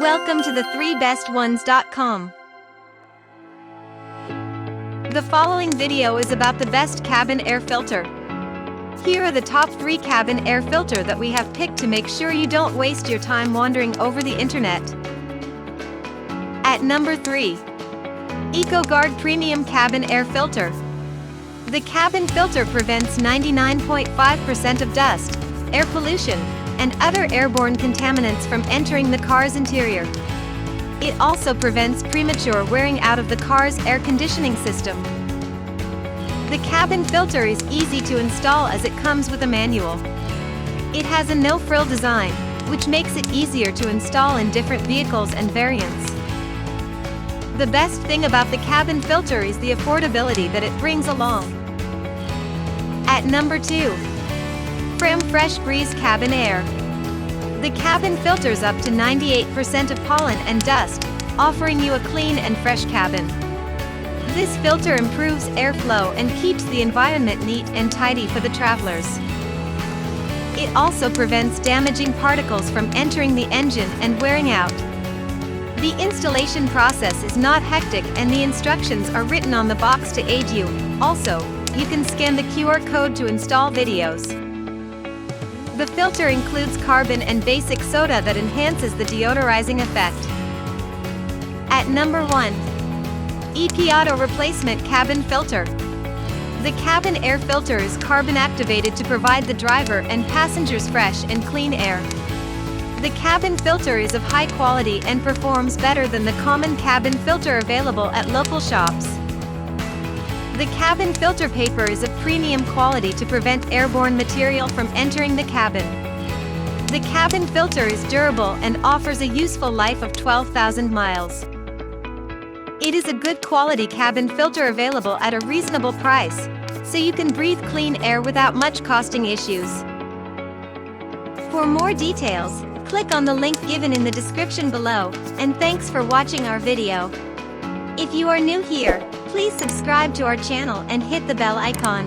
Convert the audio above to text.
Welcome to the 3bestones.com. The following video is about the best cabin air filter. Here are the top 3 cabin air filter that we have picked to make sure you don't waste your time wandering over the internet. At number 3. EcoGard Premium Cabin Air Filter. The cabin filter prevents 99.5% of dust, air pollution, and other airborne contaminants from entering the car's interior. It also prevents premature wearing out of the car's air conditioning system. The cabin filter is easy to install as it comes with a manual. It has a no-frill design, which makes it easier to install in different vehicles and variants. The best thing about the cabin filter is the affordability that it brings along. At number 2. Fram Fresh Breeze Cabin Air. The cabin filters up to 98% of pollen and dust, offering you a clean and fresh cabin. This filter improves airflow and keeps the environment neat and tidy for the travelers. It also prevents damaging particles from entering the engine and wearing out. The installation process is not hectic and the instructions are written on the box to aid you. Also, you can scan the QR code to install videos. The filter includes carbon and basic soda that enhances the deodorizing effect. At number 1. EPAuto Replacement Cabin Filter. The cabin air filter is carbon activated to provide the driver and passengers fresh and clean air. The cabin filter is of high quality and performs better than the common cabin filter available at local shops. The cabin filter paper is of premium quality to prevent airborne material from entering the cabin. The cabin filter is durable and offers a useful life of 12,000 miles. It is a good quality cabin filter available at a reasonable price, so you can breathe clean air without much costing issues. For more details, click on the link given in the description below, and thanks for watching our video. If you are new here, please subscribe to our channel and hit the bell icon.